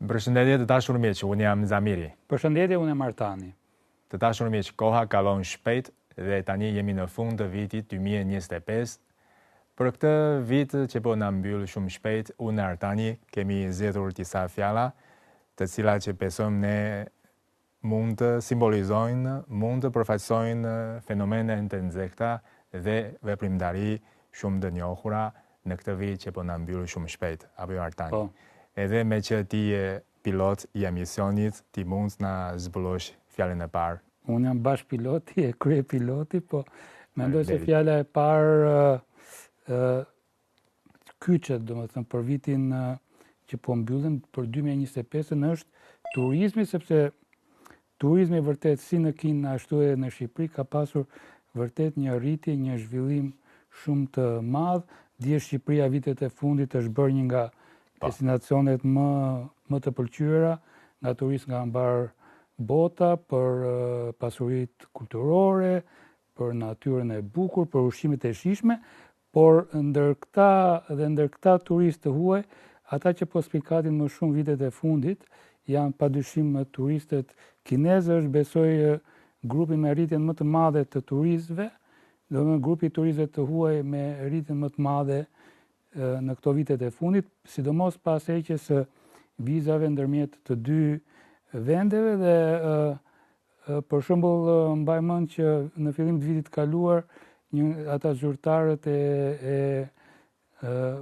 Përshëndetje të dashur miq, unë jam Zamiri. Përshëndetje, unë jam Artani. Të dashur miq, koha kalon shpejt dhe tani jemi në fund të vitit 2025. Për këtë vit që po na mbyll shumë shpejt, unë e Artani kemi zgjedhur disa fjala, të cilat që besojmë ne mund të simbolizojnë, mund të përfaqësojnë fenomene të nxehta dhe veprimtari shumë të njohura në këtë vit që po na mbyll shumë shpejt. Apo jo Artani? Po. Edhe me që ti je pilot i emisionit, ti mund na zbulosh fjalën e parë. Unë jam bash piloti, e krye piloti, po mendoj se fjala e parë kyçet, domethënë për vitin që po mbyllim për 2025 është turizmi, sepse turizmi vërtet si në Kinë ashtu edhe në Shqipëri ka pasur vërtet një rritje, një zhvillim shumë të madh. Dje Shqipëria vitet e fundit është bërë një nga destinacionet më të pëlqyera nga turistë nga mbar bota për pasuritë kulturore, për natyrën e bukur, për ushqimet e shijshme, por ndër këta turistë të huaj, ata që po spikatin më shumë vitet e fundit janë padyshim turistët kinezë, është besoj grupi me rritjen më të madhe të turistëve, domethënë grupi i turistëve të huaj me rritjen më të madhe në këto vitet e fundit, sidomos pas heqjes së vizave ndërmjet të dy vendeve dhe për shembull mbaj mend që në fillim të vitit kaluar ata zyrtarët e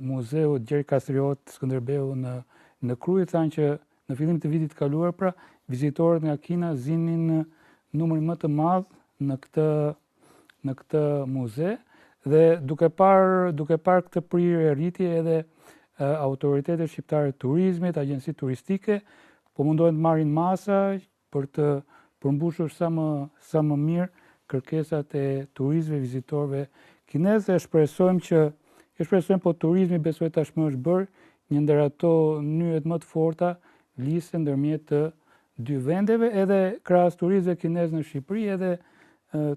muzeut Gjergj Kastriot Skënderbeu në Krujë thanë që në fillim të vitit kaluar pra vizitorët nga Kina zinin numrin më të madh në këtë muze. Dhe duke parë këtë prirje rritje edhe autoritetet shqiptare të turizmit, agjenci turistike, po mundohen të marrin masa për të përmbushur sa më mirë kërkesat e turistëve, vizitorëve kinezë. Shpresojmë po turizmi besoj tashmë është bërë një ndër ato mënyret më të forta lise ndërmjet të dy vendeve, edhe krahas turistëve kinezë në Shqipëri, edhe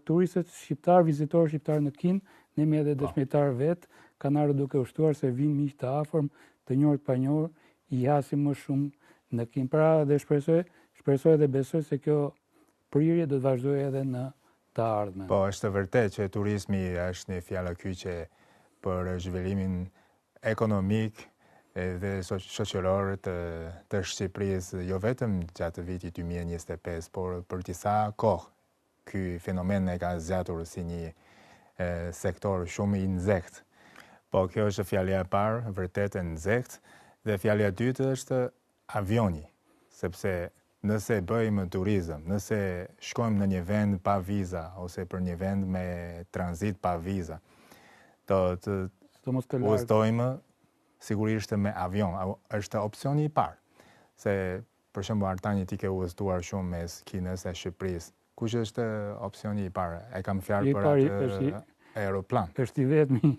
turistët shqiptar, vizitorë shqiptar në Kinë. Nemi edhe dëshmitar vetë, kanë ardhur duke ushtuar se vinë miq të afërm, të njohur pa njohur, i hasim më shumë në Kinë. Pra dhe shpresoj dhe besoj se kjo prirje do të vazhdojë edhe në të ardhmen. Po, është vërtet që turizmi është një fjalë kyçe për zhvillimin ekonomik dhe shoqëror të Shqipërisë, jo vetëm gjatë vitit 2025, por për disa kohë. Ky fenomen e ka zgjatur si një sektor shumë i nxehtë. Po kjo është fjalja e parë, vërtet e nxehtë, dhe fjalja e dytë është avioni, sepse nëse bëjmë turizëm, nëse shkojmë në një vend pa viza ose për një vend me tranzit pa viza, do të udhtojmë sigurisht me avion, është opsioni i parë. Se për shembull Artani ti ke udhëtuar shumë mes Kinës e Shqipërisë. Kush është opsioni i parë? E kam fjalë për atë aeroplan. Është i vetmi.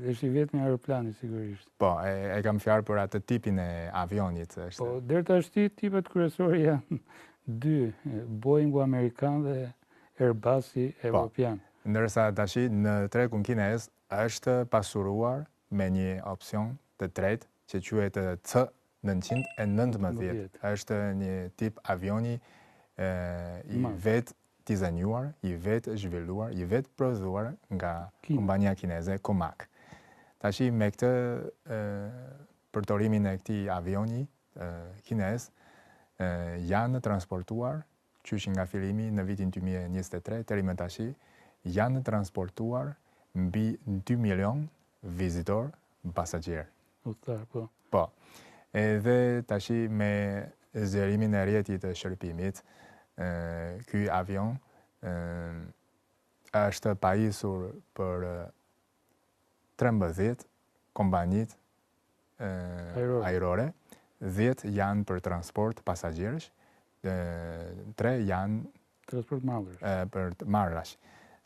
Është i vetmi aeroplani sigurisht. Po, e kam fjalë për atë tipin e avionit. Po, deri tash tipet kryesorë janë dy, Boeingu amerikan dhe Airbusi evropian. Ndërsa tash në tregun kinez është pasuruar me një opsion të tretë që quhet C919. Është një tip avioni i vetë dizajnuar, i vetë zhvilluar, i vetë prodhuar nga kompania kineze Comac. Tashi me këtë përdorimin e këtij avioni kinez janë transportuar, qysh nga fillimi në vitin 2023 deri më tash, janë transportuar mbi 2 milion vizitor pasagjerë. Po. Po. Edhe tashi me zgjerimin e rrjetit të shërbimit, ky avion është pajisur për 13 kompanitë ajrore, 10 janë për transport pasagjerësh, 3 janë për marrash.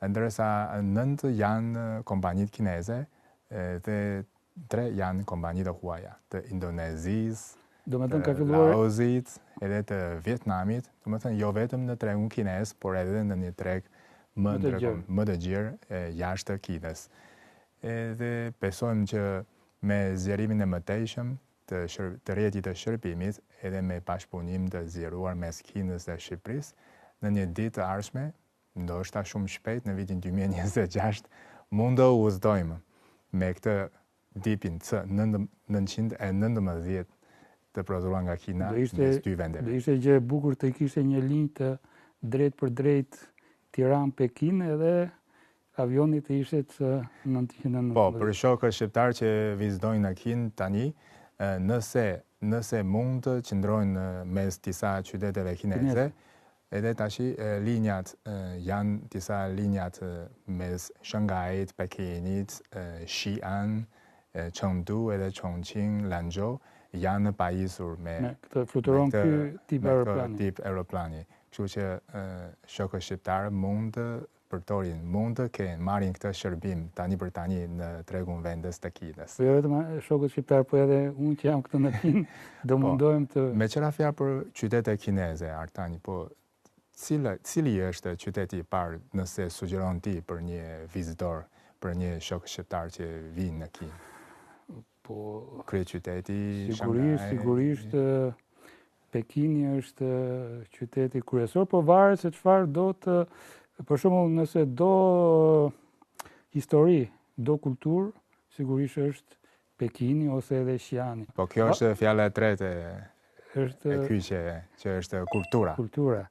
Ndërsa 9 janë kompanitë kineze dhe 3 janë kompanitë të huaja, të Indonezisë, Laosit, edhe të Vietnamit, domethënë jo vetëm në tregun kinez, por edhe në një treg më të gjerë jashtë Kinës. Edhe besojmë që me zgjerimin e mëtejshëm të rrjetit të shërbimit edhe me bashkëpunim të zgjeruar mes Kinës dhe Shqipërisë, në një ditë të ardhshme, ndoshta shumë shpejt në vitin 2026, mund të udhëtojmë me këtë dipin C919 të prodhuar nga Kina mes dy vendeve. Do ishte gjë e bukur të kishte një linjë të drejt për drejt Tiranë-Pekin edhe avioni të ishte C919. Po, për shokët shqiptar që vizitojnë në Kinë tani, nëse mund të qëndrojnë mes disa qyteteve kineze, edhe tashi linjat janë disa linjat mes Shanghait, Pekinit, Xi'an, Chengdu edhe Chongqing, Lanzhou janë pajisur me këtë fluturon ky tip aeroplani. Kështu që shokët shqiptar mund të përdorin, mund të marrin këtë shërbim tani për tani në tregun vendes të Kinës. Po jo vetëm shokët shqiptar, po edhe unë që jam këtu në Kinë, do mundohem të... Me qëra fjalë për qytetet kineze, Artani, po cili është qyteti i parë nëse sugjeron ti për një vizitor, për një shok shqiptar që vinë në Kinë? Po, kryeqyteti, sigurisht Pekini është qyteti kryesor, po varet se çfarë do të, për shembull, nëse do histori, do kulturë, sigurisht është Pekini ose edhe Xi'ani. Po kjo është fjala e tretë e kyçe, që është kultura. Kultura.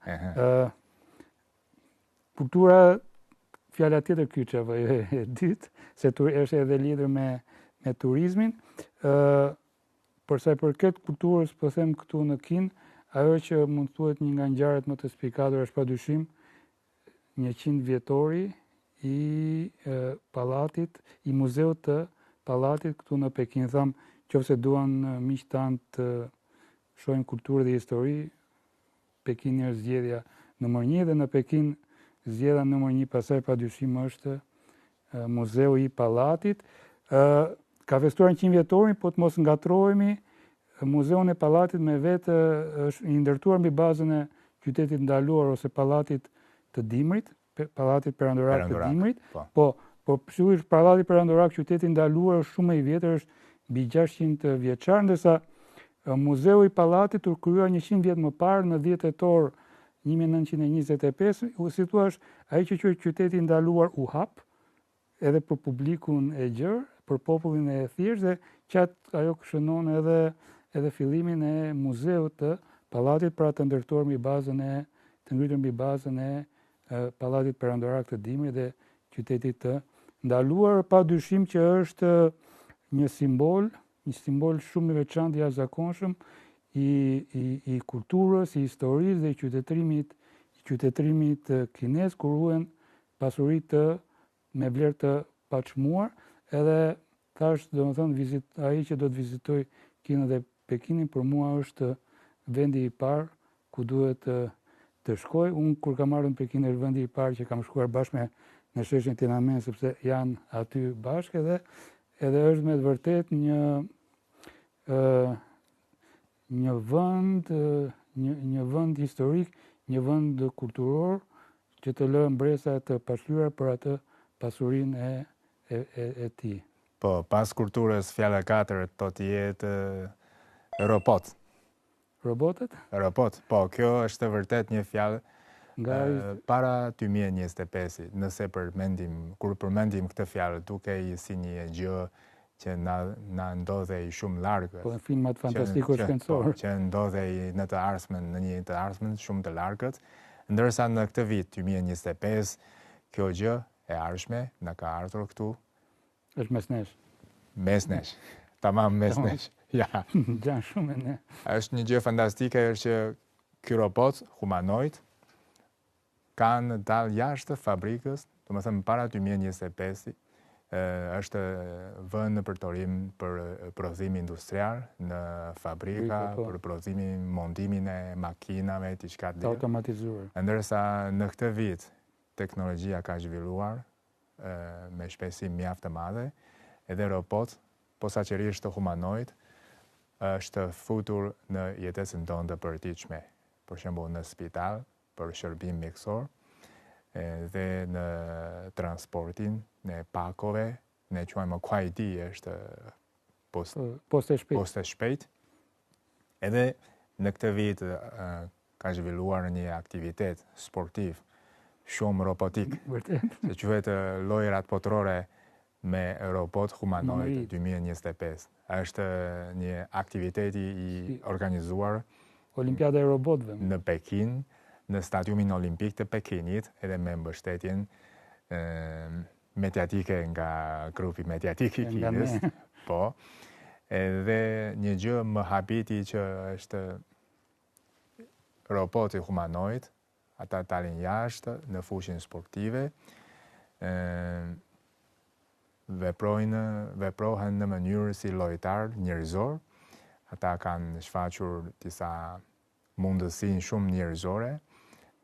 Kultura, fjala tjetër kyçe e dytë, se është edhe lidhur me turizmin. Për sa i përket kulturës, po them këtu në Kinë, ajo që mund thuhet një nga ngjarjet më të spikatura është padyshim 100 vjetori i pallatit, i muzeut të pallatit këtu në Pekin. Tham, nëse duan miq tanë të shohin kulturë dhe histori, Pekini është zgjedhja numër 1 dhe në Pekin zgjedhja numër 1 pastaj padyshim është muzeu i pallatit. Ka festuar 100 vjetorin, po të mos ngatrohemi, muzeun e pallatit me vetë është i ndërtuar mbi bazën e qytetit ndaluar ose pallatit të Dimrit, pallatit perandorak të Dimrit. Po sigurisht pallati perandorak, qyteti ndaluar, është shumë i vjetër, është mbi 600 vjeçar, ndërsa muzeu i pallatit u krijuar 100 vjet më parë në 10 tetor 1925, si thua ai që quhet qyteti ndaluar u hap edhe për publikun e gjerë, për popullin e thjeshtë, dhe qatë ajo shënon edhe fillimin e muzeut të pallatit, pra të ndërtuar mbi bazën të ngritur mbi bazën e pallatit perandorak të Dimrit dhe qytetit të ndaluar, padyshim që është një simbol shumë i veçantë, i jashtëzakonshëm i kulturës, i historisë dhe i qytetërimit kinez, kur ruhen pasuritë me vlerë të paçmuar. Edhe thash, domethënë, ai që do të vizitoj Kinën dhe Pekinin, për mua është vendi i parë ku duhet të shkoj. Unë kur kam ardhur në Pekin është vendi i parë që kam shkuar bashkë në sheshin Tiananmen, sepse janë aty bashkë, edhe është me të vërtet një vend historik, një vend kulturor që të lë mbresa të pashlyera për atë pasurinë e tij. Po, pas kulturës, fjala e katërt do të jetë robot. Robotet? Robot, po, kjo është vërtet një fjalë para 2025, nëse kur përmendim këtë fjalë, duke si një gjë që na ndodhej shumë larg. Po, në filmat fantastiko-shkencor. Që ndodhej në të ardhmen, në një të ardhmen shumë të largët, ndërsa në këtë vit 2025 kjo gjë e ardhshme na ka ardhur këtu. Është mesnesh. Mesnesh. Tamam mesnesh. Ja. Gjan shumë ne. Është një gjë fantastike është që ky robot humanoid kanë dalë jashtë fabrikës, domethënë para 2025, është vënë në përdorim për prodhim industrial në fabrika, për prodhimin, montimin e makinave, diçka të automatizuar. Ndërsa në këtë vit teknologjia ka zhvilluar me shpejtësi mjaft të madhe, edhe robot, posaçërisht humanoid, është futur në jetesën tonë të përditshme, për shembull në spital për shërbim mjekësor, dhe në transportin në pakove, ne quajmë kuajdi, është poste shpejt. Edhe në këtë vit ka zhvilluar një aktivitet sportiv shumë robotik, se quhet lojrat botërore me robot humanoid 2025. Është një aktiviteti i organizuar Olimpiada e robotëve në Pekin, në stadiumin olimpik të Pekinit, edhe me mbështetjen mediatike nga grupi mediatik i Kinës. Po. Edhe një gjë më habiti që është roboti humanoid, ata dalin jashtë në fushën sportive, veprohen në mënyrë si lojtar njerëzor. Ata kanë shfaqur disa mundësi shumë njerëzore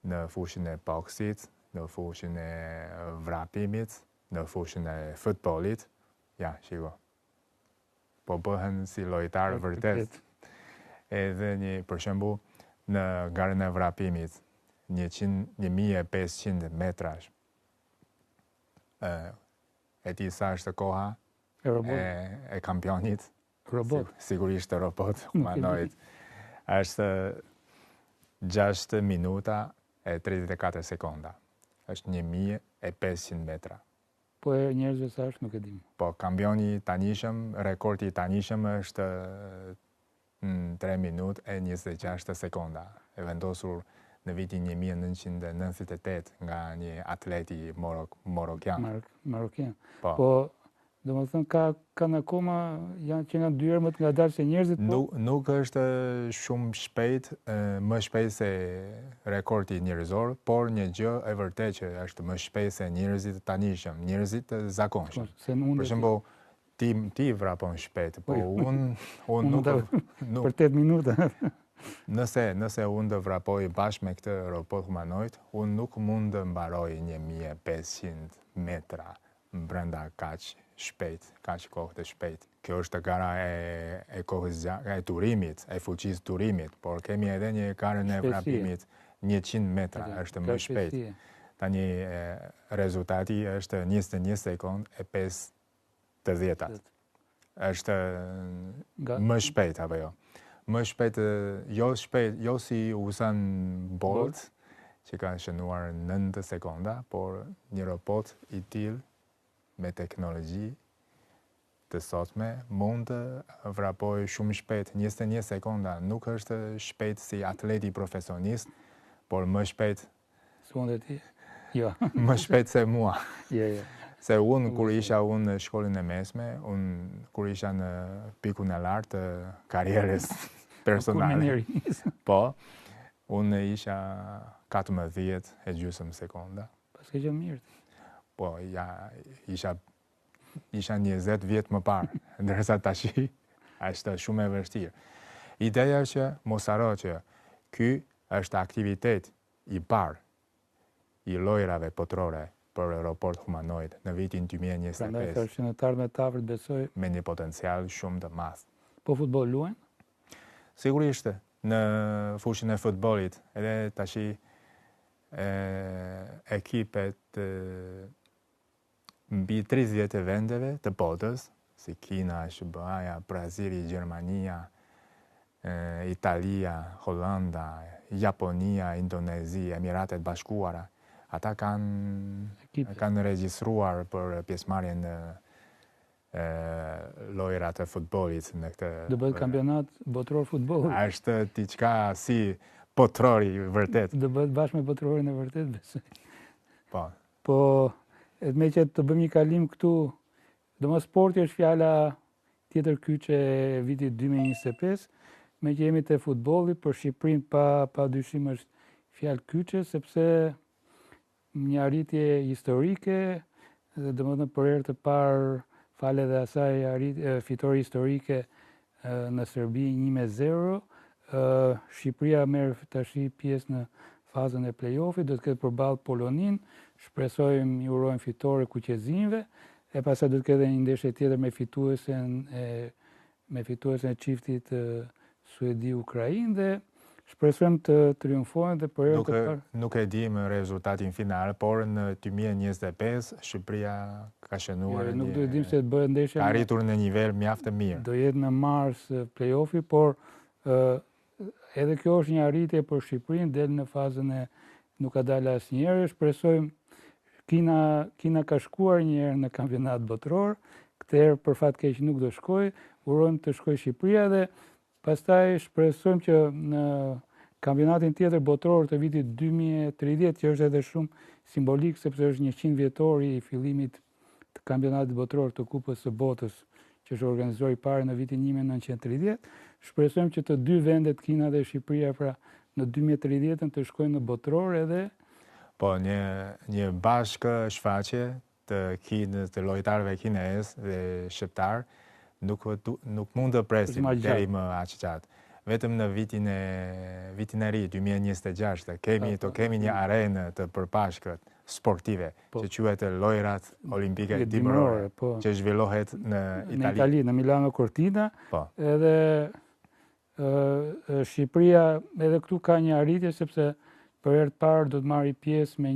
në fushën e boksit, në fushën e vrapimit, në fushën e futbollit. Ja, shiko. Po bëhen si lojtar vërtet. Edhe për shembull, në garën e vrapimit, 1500 metrash. E di sa është koha e kampionit? Robot. Sigurisht robot humanoid. Është 6 minuta e 34 sekonda. Është 1500 metra. Po e njerëzve sa është nuk e dim. Po kampioni tanishëm, rekordi tanishëm është 3 minutë e 26 sekonda. E vendosur në vitin 1998 nga një atleti marokian. Marokian. Po, domethënë kanë akoma që nga dyer më të ngadalë se njerëzit. Nuk është shumë shpejt, më shpejt se rekordi njerëzor, por një gjë e vërtet që është më shpejt se njerëzit tanishëm, njerëzit zakonshëm. Për shembull, ti vrapon shpejt, po unë nuk për 8 minuta. Nëse unë të vrapoj bashkë me këtë robot humanoid, unë nuk mund të mbaroj 1500 metra brenda kaq shpejt, kaq kohë të shpejt. Kjo është gara e kohës e turimit, e fuqisë turimit, por kemi edhe një garën e vrapimit 100 metra, është më shpejt. Tani rezultati është 21 sekond e 5 të dhjetat. Është më shpejt, apo jo? Më shpejt, jo si Usain Bolt, që ka shënuar 9 sekonda, por një robot i tillë me teknologji të sotme mund të vrapoj shumë shpejt. 21 sekonda nuk është shpejt si atleti profesionist, por më shpejt Jo. Më shpejt se mua. Jo. Se unë, kur isha në shkollën e mesme, kur isha në pikun e lartë të karrierës personale. Po, unë isha 14,5 sekonda. Pas ke gjë mirë. Po, isha 20 vjet më parë, ndërsa tashi është shumë e vështirë. Ideja është që mos haro që ky është aktivitet i parë i lojrave botërore për robot humanoid në vitin 2025. Prandaj ka shënëtar me tavër besoj me një potencial shumë të madh. Po futboll luajnë? Sigurisht, në fushën e futbollit, edhe tashi ekipet mbi 30 vendeve të botës, si Kina, SBA-ja, Brazili, Gjermania, Italia, Holanda, Japonia, Indonezi, Emiratet Bashkuara, ata kanë regjistruar për pjesëmarrjen në lojrat e futbollit në këtë. Do bëhet kampionat botëror futbolli. Është diçka si botërori vërtet. Do bëhet bashkë me botërorin e vërtet besoj. Po. Po, me që të bëjmë një kalim këtu, domos sporti është fjala tjetër kyçe e vitit 2025, me që jemi te futbolli, për Shqipërinë pa dyshim është fjalë kyçe, sepse një arritje historike, dhe domethënë për herë të parë fale dhe asaj fitore historike në Serbi 1-0. Shqipëria merr tashi pjesë në fazën e play-offit, do të ketë përballë Polonin, shpresojmë i urojmë fitore kuqezinjve, e pastaj do të ketë një ndeshje tjetër me fituesen e çiftit Suedi-Ukrainë, dhe Shpresojmë të triumfojnë dhe për herë të parë. Nuk e dim rezultatin final, por në 2025 Shqipëria ka shënuar Nuk do të dim se të bëhet ndeshja. Ka arritur në nivel mjaft të mirë. Do jetë në mars play-offi, por edhe kjo është një arritje për Shqipërinë, del në fazën e nuk ka dalë asnjëherë. Shpresojmë Kina ka shkuar një herë në kampionat botror, këtë herë për fat keq nuk do shkojë. Urojmë të shkojë Shqipëria dhe pastaj shpresojmë që në kampionatin tjetër botror të vitit 2030, që është edhe shumë simbolik sepse është 100 vjetori i fillimit të kampionatit botror të Kupës së Botës, që është organizuar i parë në vitin 1930. Shpresojmë që të dy vendet, Kina dhe Shqipëria, pra në 2030 të shkojnë në botror edhe. Po, një bashkë shfaqje të lojtarëve kinez dhe shqiptar nuk mund të presim deri më aq gjatë. Vetëm në vitin e ri 2026 kemi një arenë të përbashkët sportive që quhet Lojrat Olimpike Dimërore, që zhvillohet në Itali, në Milano Cortina. Edhe Shqipëria edhe këtu ka një arritje sepse për herë të parë do të marrë pjesë me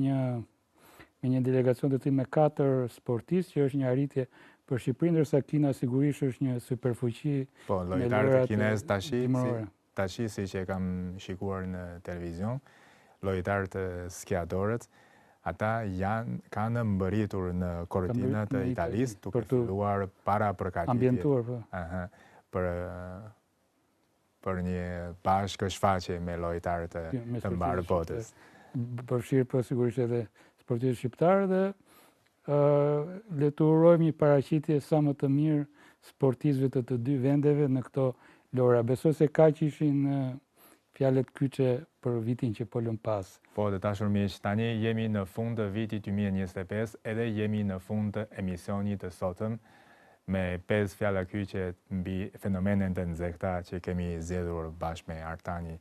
një delegacion të tillë me 4 sportistë, që është një arritje për Shqipërinë, ndërsa Kina sigurisht është një superfuqi. Po, lojtarët kinez tashi siç e kam shikuar në televizion, lojtarët skiadorët, ata kanë mbërritur në kortinat e Italisë duke filluar para përgatitjes. Për një bashkë shfaqje me lojtarët të mbarë botës. Përfshirë për sigurisht edhe sportistët shqiptarë dhe le të urojmë një paraqitje sa më të mirë sportistëve të dy vendeve në këto lojra. Besoj se kaq ishin fjalët kyçe për vitin që po lëm pas. Po, të dashur miq, tani jemi në fund të vitit 2025, edhe jemi në fund të emisionit të sotëm, me 5 fjala kyçe mbi fenomenet të nxehta që kemi zgjedhur bashkë me Artani.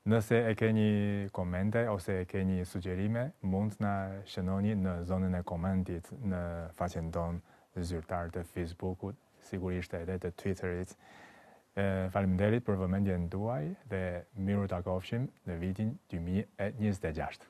Nëse e keni komente ose e keni sugjerime, mund na shënoni në zonën e komentit në faqen tonë zyrtar të Facebookut, sigurisht edhe të Twitterit. Faleminderit për vëmendjen tuaj dhe miru takofshim në vitin 2026.